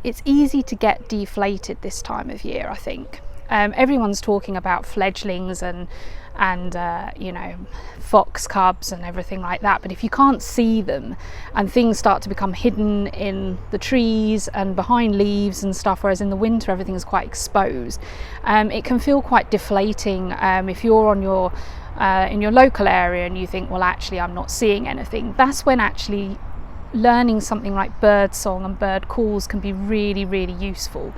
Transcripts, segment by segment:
it's easy to get deflated this time of year, I think. Everyone's talking about fledglings and you know, fox cubs and everything like that, but if you can't see them and things start to become hidden in the trees and behind leaves and stuff, whereas in the winter everything is quite exposed, it can feel quite deflating. If you're on your in your local area and you think, well, actually I'm not seeing anything, that's when actually learning something like bird song and bird calls can be really, really useful,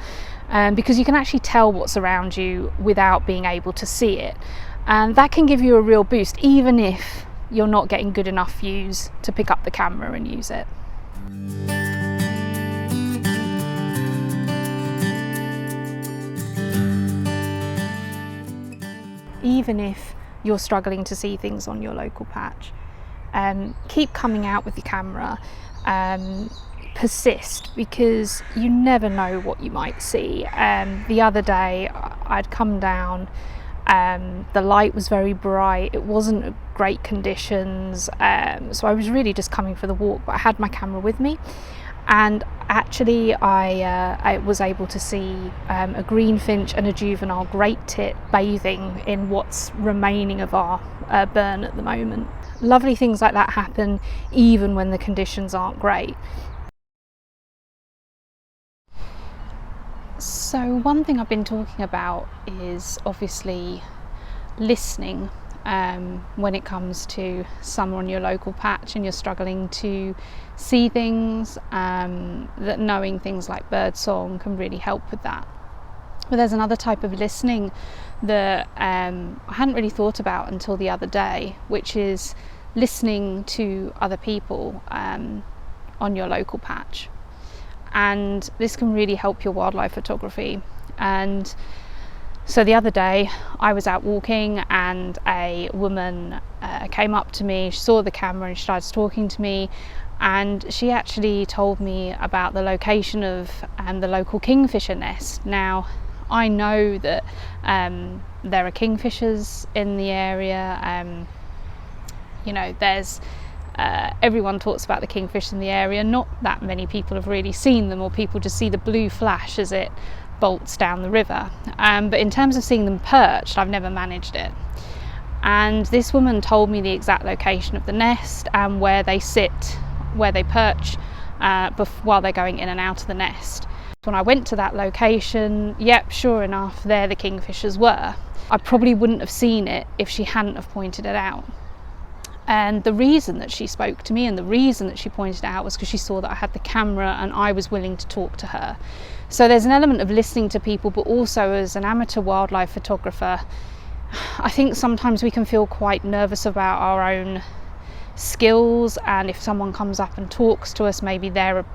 because you can actually tell what's around you without being able to see it. And that can give you a real boost, even if you're not getting good enough views to pick up the camera and use it. Even if you're struggling to see things on your local patch, keep coming out with your camera, persist, because you never know what you might see. The other day I'd come down, the light was very bright, it wasn't great conditions, so I was really just coming for the walk, but I had my camera with me, and actually I was able to see a greenfinch and a juvenile great tit bathing in what's remaining of our burn at the moment. Lovely things like that happen even when the conditions aren't great. So one thing I've been talking about is obviously listening when it comes to summer on your local patch and you're struggling to see things, that knowing things like bird song can really help with that. But there's another type of listening that I hadn't really thought about until the other day, which is listening to other people on your local patch. And this can really help your wildlife photography. And so the other day I was out walking and a woman came up to me, she saw the camera and she started talking to me, and she actually told me about the location of the local kingfisher nest. Now I know that there are kingfishers in the area, you know, there's everyone talks about the kingfish in the area. Not that many people have really seen them, or people just see the blue flash as it bolts down the river. But in terms of seeing them perched, I've never managed it. And this woman told me the exact location of the nest and where they sit, where they perch while they're going in and out of the nest. When I went to that location, yep, sure enough, there the kingfishers were. I probably wouldn't have seen it if she hadn't have pointed it out. And the reason that she spoke to me and the reason that she pointed it out was because she saw that I had the camera and I was willing to talk to her. So there's an element of listening to people, but also as an amateur wildlife photographer, I think sometimes we can feel quite nervous about our own skills, and if someone comes up and talks to us, maybe they're a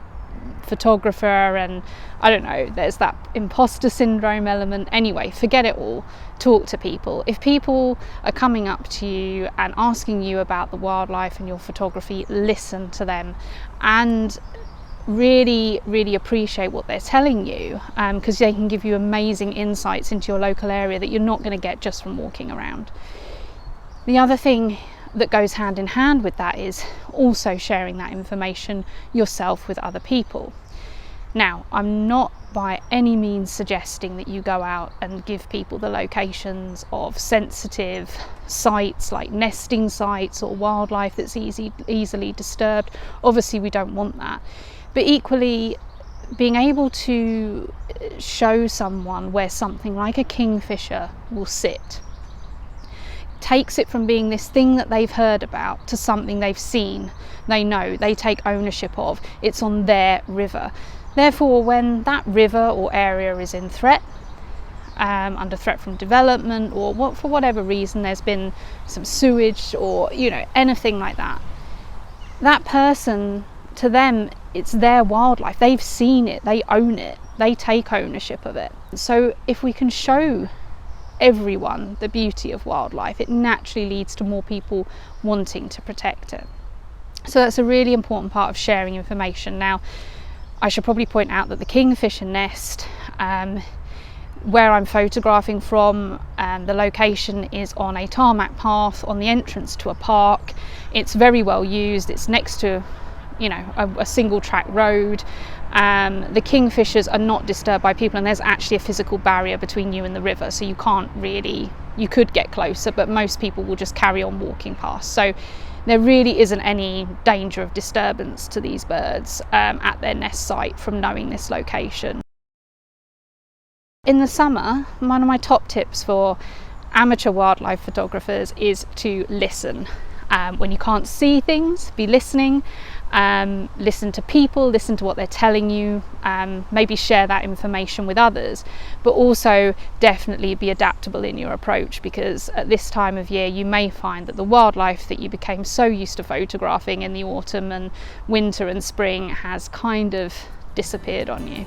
photographer, and I don't know, there's that imposter syndrome element. Anyway, forget it all. Talk to people. If people are coming up to you and asking you about the wildlife and your photography, listen to them and really, really appreciate what they're telling you, because they can give you amazing insights into your local area that you're not going to get just from walking around. The other thing that goes hand in hand with that is also sharing that information yourself with other people. Now, I'm not by any means suggesting that you go out and give people the locations of sensitive sites like nesting sites or wildlife that's easily disturbed. Obviously we don't want that, but equally being able to show someone where something like a kingfisher will sit takes it from being this thing that they've heard about to something they've seen, they know, they take ownership of. It's on their river. Therefore, when that river or area is in threat, under threat from development, or for whatever reason there's been some sewage or anything like that, that person, to them, it's their wildlife. They've seen it, they own it, they take ownership of it. So if we can show everyone the beauty of wildlife, it naturally leads to more people wanting to protect it. So that's a really important part of sharing information. Now, I should probably point out that the kingfisher nest, where I'm photographing from, the location is on a tarmac path on the entrance to a park. It's very well used. It's next to a single track road. The kingfishers are not disturbed by people, and there's actually a physical barrier between you and the river, so you can't really, you could get closer, but most people will just carry on walking past. So there really isn't any danger of disturbance to these birds at their nest site from knowing this location. In the summer, one of my top tips for amateur wildlife photographers is to listen. When you can't see things, be listening. Listen to people, listen to what they're telling you, maybe share that information with others, but also definitely be adaptable in your approach, because at this time of year you may find that the wildlife that you became so used to photographing in the autumn and winter and spring has kind of disappeared on you.